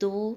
2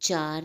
4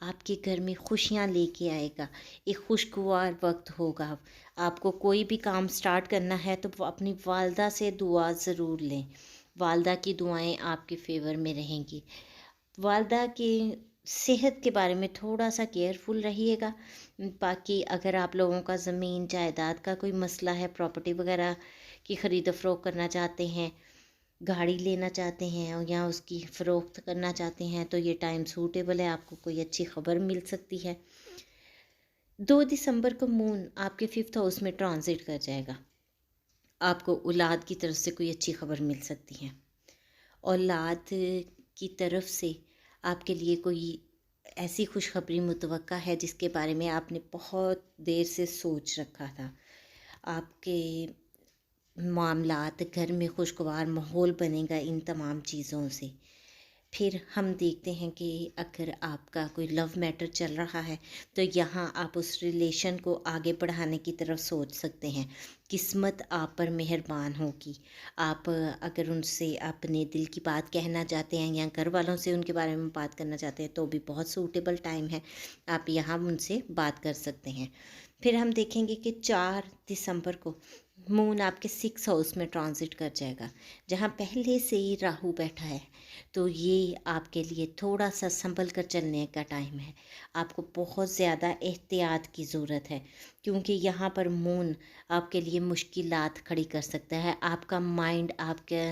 آپ کے گھر میں خوشیاں لے کے آئے گا، ایک خوشگوار وقت ہوگا۔ آپ کو کوئی بھی کام سٹارٹ کرنا ہے تو وہ اپنی والدہ سے دعا ضرور لیں، والدہ کی دعائیں آپ کے فیور میں رہیں گی۔ والدہ کی صحت کے بارے میں تھوڑا سا کیئرفل رہیے گا۔ باقی اگر آپ لوگوں کا زمین جائیداد کا کوئی مسئلہ ہے، پراپرٹی وغیرہ کی خرید و فروخت کرنا چاہتے ہیں، گاڑی لینا چاہتے ہیں یا اس کی فروخت کرنا چاہتے ہیں، تو یہ ٹائم سوٹیبل ہے، آپ کو کوئی اچھی خبر مل سکتی ہے۔ 2 دسمبر کو مون آپ کے 5th ہاؤس میں ٹرانزٹ کر جائے گا، آپ کو اولاد کی طرف سے کوئی اچھی خبر مل سکتی ہے۔ اولاد کی طرف سے آپ کے لیے کوئی ایسی خوشخبری متوقع ہے جس کے بارے میں آپ نے بہت دیر سے سوچ رکھا تھا۔ آپ کے معاملات، گھر میں خوشگوار ماحول بنے گا ان تمام چیزوں سے۔ پھر ہم دیکھتے ہیں کہ اگر آپ کا کوئی لو میٹر چل رہا ہے تو یہاں آپ اس ریلیشن کو آگے بڑھانے کی طرف سوچ سکتے ہیں۔ قسمت آپ پر مہربان ہوگی۔ آپ اگر ان سے اپنے دل کی بات کہنا چاہتے ہیں یا گھر والوں سے ان کے بارے میں بات کرنا چاہتے ہیں تو بھی بہت سوٹیبل ٹائم ہے، آپ یہاں ان سے بات کر سکتے ہیں۔ پھر ہم دیکھیں گے کہ 4 دسمبر کو مون آپ کے 6th ہاؤس میں ٹرانزٹ کر جائے گا، جہاں پہلے سے ہی راہو بیٹھا ہے، تو یہ آپ کے لیے تھوڑا سا سنبھل کر چلنے کا ٹائم ہے۔ آپ کو بہت زیادہ احتیاط کی ضرورت ہے، کیونکہ یہاں پر مون آپ کے لیے مشکلات کھڑی کر سکتا ہے۔ آپ کا مائنڈ آپ کے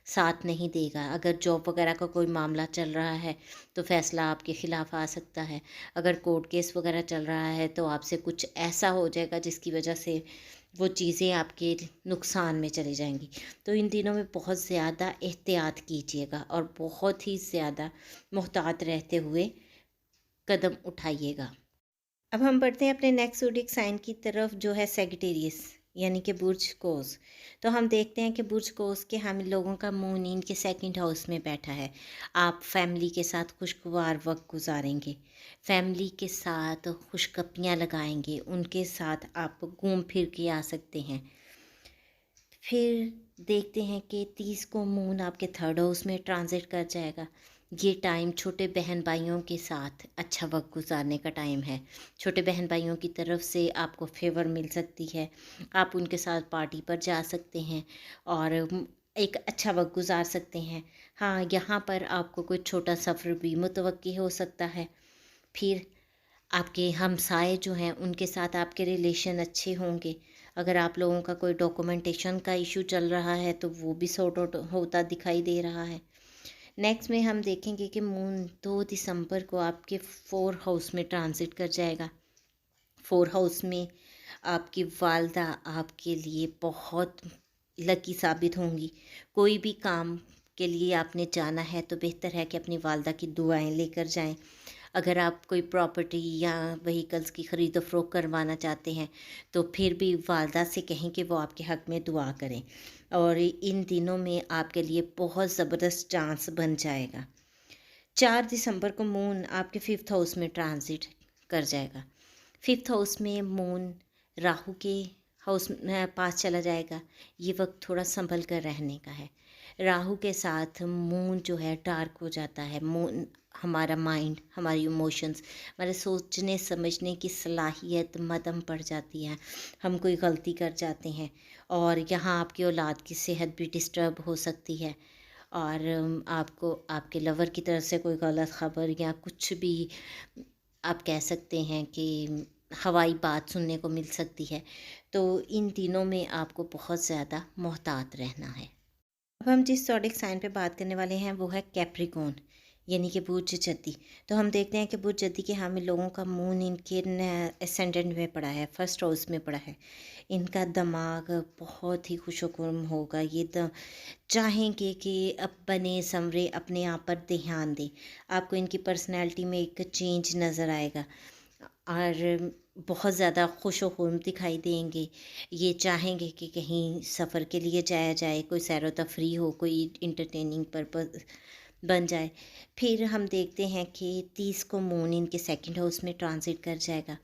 ساتھ نہیں دے گا۔ اگر جاب وغیرہ کا کوئی معاملہ چل رہا ہے تو فیصلہ آپ کے خلاف آ سکتا ہے۔ اگر کورٹ کیس وغیرہ چل رہا ہے تو آپ سے کچھ ایسا ہو جائے گا جس کی وجہ سے وہ چیزیں آپ کے نقصان میں چلی جائیں گی۔ تو ان دنوں میں بہت زیادہ احتیاط کیجیے گا اور بہت ہی زیادہ محتاط رہتے ہوئے قدم اٹھائیے گا۔ اب ہم بڑھتے ہیں اپنے نیکسٹ زوڈیک سائن کی طرف، جو ہے سیگیٹیریس یعنی کہ برج قوس۔ تو ہم دیکھتے ہیں کہ برج قوس کے حامل لوگوں کا مون ان کے 2nd ہاؤس میں بیٹھا ہے۔ آپ فیملی کے ساتھ خوشگوار وقت گزاریں گے، فیملی کے ساتھ خوش گپیاں لگائیں گے، ان کے ساتھ آپ گھوم پھر کے آ سکتے ہیں۔ پھر دیکھتے ہیں کہ 30 کو مون آپ کے 3rd ہاؤس میں ٹرانزٹ کر جائے گا۔ یہ ٹائم چھوٹے بہن بھائیوں کے ساتھ اچھا وقت گزارنے کا ٹائم ہے۔ چھوٹے بہن بھائیوں کی طرف سے آپ کو فیور مل سکتی ہے، آپ ان کے ساتھ پارٹی پر جا سکتے ہیں اور ایک اچھا وقت گزار سکتے ہیں۔ ہاں، یہاں پر آپ کو کوئی چھوٹا سفر بھی متوقع ہو سکتا ہے۔ پھر آپ کے ہمسائے جو ہیں ان کے ساتھ آپ کے ریلیشن اچھے ہوں گے۔ اگر آپ لوگوں کا کوئی ڈاکومنٹیشن کا ایشو چل رہا ہے تو وہ بھی سارٹ آؤٹ ہوتا دکھائی دے رہا ہے۔ نیکسٹ میں ہم دیکھیں گے کہ مون 2 دسمبر کو آپ کے 4th ہاؤس میں ٹرانزٹ کر جائے گا۔ 4th ہاؤس میں آپ کی والدہ آپ کے لیے بہت لکی ثابت ہوں گی۔ کوئی بھی کام کے لیے آپ نے جانا ہے تو بہتر ہے کہ اپنی والدہ کی دعائیں لے کر جائیں۔ اگر آپ کوئی پراپرٹی یا وہیکلس کی خرید و فروخت کروانا چاہتے ہیں تو پھر بھی والدہ سے کہیں کہ وہ آپ کے حق میں دعا کریں، اور ان دنوں میں آپ کے لیے بہت زبردست چانس بن جائے گا۔ 4 دسمبر کو مون آپ کے 5th ہاؤس میں ٹرانزٹ کر جائے گا۔ 5th ہاؤس میں مون راہو کے ہاؤس پاس چلا جائے گا۔ یہ وقت تھوڑا سنبھل کر رہنے کا ہے۔ راہو کے ساتھ مون جو ہے ڈارک ہو جاتا ہے۔ مون ہمارا مائنڈ، ہماری ایموشنز، ہمارے سوچنے سمجھنے کی صلاحیت مدھم پڑ جاتی ہے، ہم کوئی غلطی کر جاتے ہیں، اور یہاں آپ کی اولاد کی صحت بھی ڈسٹرب ہو سکتی ہے، اور آپ کو آپ کے لور کی طرف سے کوئی غلط خبر یا کچھ بھی آپ کہہ سکتے ہیں کہ ہوائی بات سننے کو مل سکتی ہے۔ تو ان دنوں میں آپ کو بہت زیادہ محتاط رہنا ہے۔ اب ہم جس زوڈیک سائن پہ بات کرنے والے ہیں وہ ہے کیپریکون یعنی کہ برج جدی۔ تو ہم دیکھتے ہیں کہ برج جدی کے حامل لوگوں کا مون ان کے اسینڈنٹ میں پڑا ہے، 1st ہاؤس میں پڑا ہے۔ ان کا دماغ بہت ہی خوش و خرم ہوگا، یہ چاہیں گے کہ اب بنے سنورے اپنے آپ پر دھیان دیں۔ آپ کو ان کی پرسنالٹی میں ایک چینج نظر آئے گا اور بہت زیادہ خوش و خرم دکھائی دیں گے۔ یہ چاہیں گے کہ کہیں سفر کے لیے جایا جائے، کوئی سیر و تفریح ہو، کوئی انٹرٹیننگ پرپز بن جائے۔ پھر ہم دیکھتے ہیں کہ 30 کو مون ان کے 2nd ہاؤس میں ٹرانزٹ کر جائے گا۔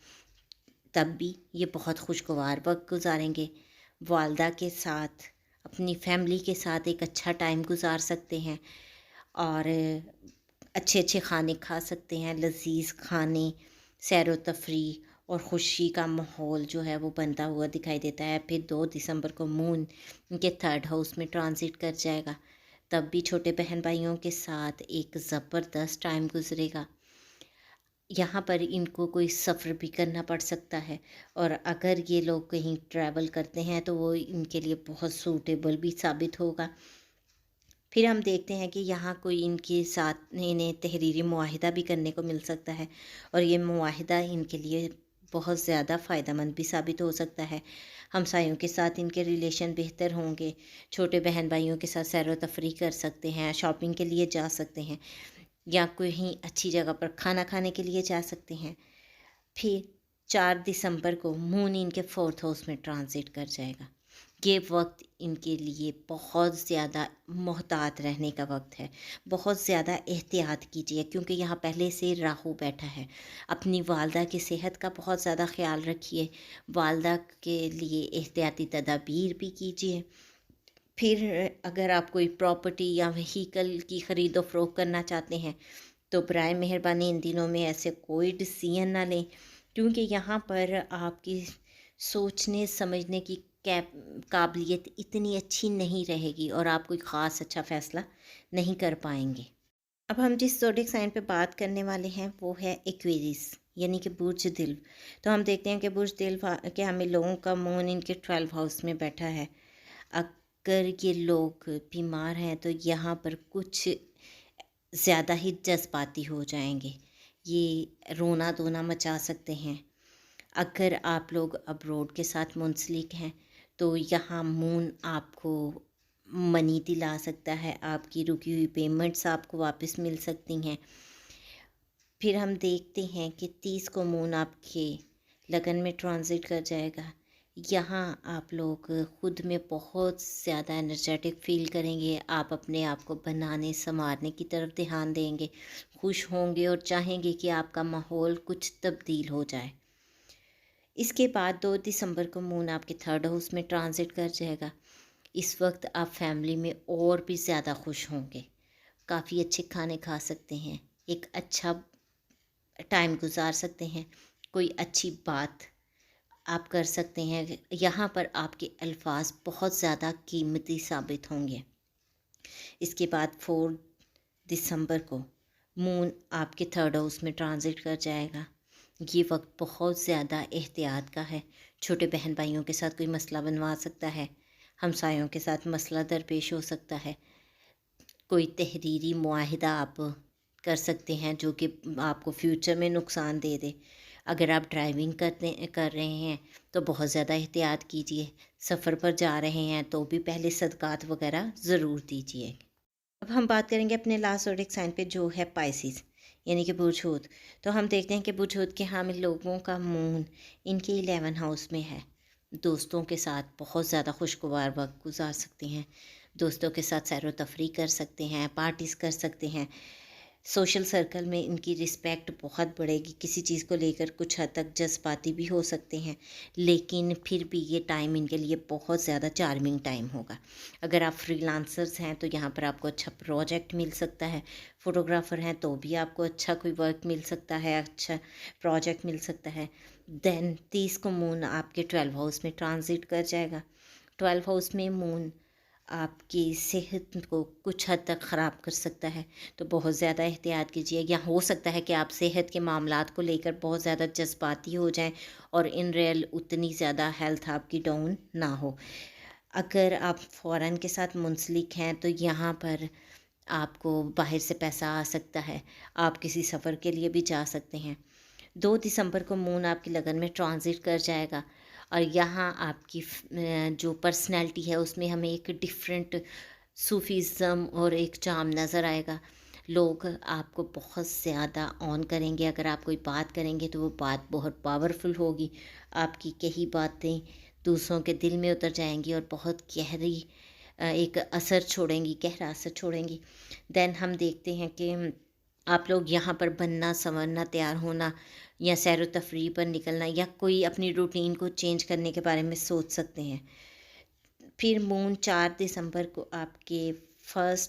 تب بھی یہ بہت خوشگوار وقت گزاریں گے، والدہ کے ساتھ، اپنی فیملی کے ساتھ ایک اچھا ٹائم گزار سکتے ہیں، اور اچھے اچھے کھانے کھا سکتے ہیں، لذیذ کھانے، سیر و تفریح اور خوشی کا ماحول جو ہے وہ بنتا ہوا دکھائی دیتا ہے۔ پھر 2 دسمبر کو مون ان کے 3rd ہاؤس میں ٹرانزٹ کر جائے گا، تب بھی چھوٹے بہن بھائیوں کے ساتھ ایک زبردست ٹائم گزرے گا۔ یہاں پر ان کو کوئی سفر بھی کرنا پڑ سکتا ہے، اور اگر یہ لوگ کہیں ٹریول کرتے ہیں تو وہ ان کے لیے بہت سوٹیبل بھی ثابت ہوگا۔ پھر ہم دیکھتے ہیں کہ یہاں کوئی ان کے ساتھ انہیں تحریری معاہدہ بھی کرنے کو مل سکتا ہے، اور یہ معاہدہ ان کے لیے بہت زیادہ فائدہ مند بھی ثابت ہو سکتا ہے۔ ہمسایوں کے ساتھ ان کے ریلیشن بہتر ہوں گے، چھوٹے بہن بھائیوں کے ساتھ سیر و تفریح کر سکتے ہیں، شاپنگ کے لیے جا سکتے ہیں، یا کہیں اچھی جگہ پر کھانا کھانے کے لیے جا سکتے ہیں۔ پھر 4 دسمبر کو مون ان کے 4th ہاؤس میں ٹرانزٹ کر جائے گا۔ یہ وقت ان کے لیے بہت زیادہ محتاط رہنے کا وقت ہے، بہت زیادہ احتیاط کیجیے، کیونکہ یہاں پہلے سے راہو بیٹھا ہے۔ اپنی والدہ کی صحت کا بہت زیادہ خیال رکھیے، والدہ کے لیے احتیاطی تدابیر بھی کیجیے۔ پھر اگر آپ کوئی پراپرٹی یا وہیکل کی خرید و فروخت کرنا چاہتے ہیں تو برائے مہربانی ان دنوں میں ایسے کوئی ڈسیزن نہ لیں، کیونکہ یہاں پر آپ کی سوچنے سمجھنے کی قابلیت اتنی اچھی نہیں رہے گی، اور آپ کوئی خاص اچھا فیصلہ نہیں کر پائیں گے۔ اب ہم جس زوڈک سائن پہ بات کرنے والے ہیں وہ ہے ایکویریس، یعنی کہ برج دلو۔ تو ہم دیکھتے ہیں کہ برج دلو کے ہمیں لوگوں کا مون ان کے 12 ہاؤس میں بیٹھا ہے۔ اگر یہ لوگ بیمار ہیں تو یہاں پر کچھ زیادہ ہی جذباتی ہو جائیں گے، یہ رونا دھونا مچا سکتے ہیں۔ اگر آپ لوگ ابروڈ کے ساتھ منسلک ہیں تو یہاں مون آپ کو منی دلا سکتا ہے، آپ کی رکی ہوئی پیمنٹس آپ کو واپس مل سکتی ہیں۔ پھر ہم دیکھتے ہیں کہ 30 کو مون آپ کے لگن میں ٹرانزٹ کر جائے گا۔ یہاں آپ لوگ خود میں بہت زیادہ انرجیٹک فیل کریں گے، آپ اپنے آپ کو بنانے سنوارنے کی طرف دھیان دیں گے، خوش ہوں گے اور چاہیں گے کہ آپ کا ماحول کچھ تبدیل ہو جائے۔ اس کے بعد 2 دسمبر کو مون آپ کے 3rd ہاؤس میں ٹرانزٹ کر جائے گا۔ اس وقت آپ فیملی میں اور بھی زیادہ خوش ہوں گے، کافی اچھے کھانے کھا سکتے ہیں، ایک اچھا ٹائم گزار سکتے ہیں، کوئی اچھی بات آپ کر سکتے ہیں۔ یہاں پر آپ کے الفاظ بہت زیادہ قیمتی ثابت ہوں گے۔ اس کے بعد 4 دسمبر کو مون آپ کے 3rd ہاؤس میں ٹرانزٹ کر جائے گا۔ یہ وقت بہت زیادہ احتیاط کا ہے، چھوٹے بہن بھائیوں کے ساتھ کوئی مسئلہ بنوا سکتا ہے، ہمسایوں کے ساتھ مسئلہ درپیش ہو سکتا ہے، کوئی تحریری معاہدہ آپ کر سکتے ہیں جو کہ آپ کو فیوچر میں نقصان دے دے۔ اگر آپ ڈرائیونگ کر رہے ہیں تو بہت زیادہ احتیاط کیجیے، سفر پر جا رہے ہیں تو بھی پہلے صدقات وغیرہ ضرور دیجیے۔ اب ہم بات کریں گے اپنے لاسٹ زوڈک سائن پہ جو ہے پائسیز، یعنی کہ برج حوت۔ تو ہم دیکھتے ہیں کہ برج حوت کے حامل لوگوں کا مون ان کے 11 ہاؤس میں ہے۔ دوستوں کے ساتھ بہت زیادہ خوشگوار وقت گزار سکتے ہیں، دوستوں کے ساتھ سیر و تفریح کر سکتے ہیں، پارٹیز کر سکتے ہیں، سوشل سرکل میں ان کی رسپیکٹ بہت بڑھے گی، کسی چیز کو لے کر کچھ حد تک جذباتی بھی ہو سکتے ہیں، لیکن پھر بھی یہ ٹائم ان کے لیے بہت زیادہ چارمنگ ٹائم ہوگا۔ اگر آپ فری لانسرز ہیں تو یہاں پر آپ کو اچھا پروجیکٹ مل سکتا ہے، فوٹوگرافر ہیں تو بھی آپ کو اچھا کوئی ورک مل سکتا ہے، اچھا پروجیکٹ مل سکتا ہے۔ دین 30 کو مون آپ کے 12 ہاؤس میں ٹرانزٹ کر جائے گا۔ 12 ہاؤس میں مون آپ کی صحت کو کچھ حد تک خراب کر سکتا ہے، تو بہت زیادہ احتیاط کیجیے۔ یا ہو سکتا ہے کہ آپ صحت کے معاملات کو لے کر بہت زیادہ جذباتی ہو جائیں اور ان ریئل اتنی زیادہ ہیلتھ آپ کی ڈاؤن نہ ہو۔ اگر آپ فورن کے ساتھ منسلک ہیں تو یہاں پر آپ کو باہر سے پیسہ آ سکتا ہے، آپ کسی سفر کے لیے بھی جا سکتے ہیں۔ 2 دسمبر کو مون آپ کی لگن میں ٹرانزٹ کر جائے گا، اور یہاں آپ کی جو پرسنالٹی ہے اس میں ہمیں ایک ڈفرینٹ صوفیزم اور ایک چام نظر آئے گا۔ لوگ آپ کو بہت زیادہ آن کریں گے، اگر آپ کوئی بات کریں گے تو وہ بات بہت پاورفل ہوگی، آپ کی کئی باتیں دوسروں کے دل میں اتر جائیں گی اور بہت گہری ایک اثر چھوڑیں گی، گہرا اثر چھوڑیں گی۔ دین ہم دیکھتے ہیں کہ آپ لوگ یہاں پر بننا سنورنا، تیار ہونا یا سیر و تفریح پر نکلنا یا کوئی اپنی روٹین کو چینج کرنے کے بارے میں سوچ سکتے ہیں۔ پھر مون 4 دسمبر کو آپ کے 1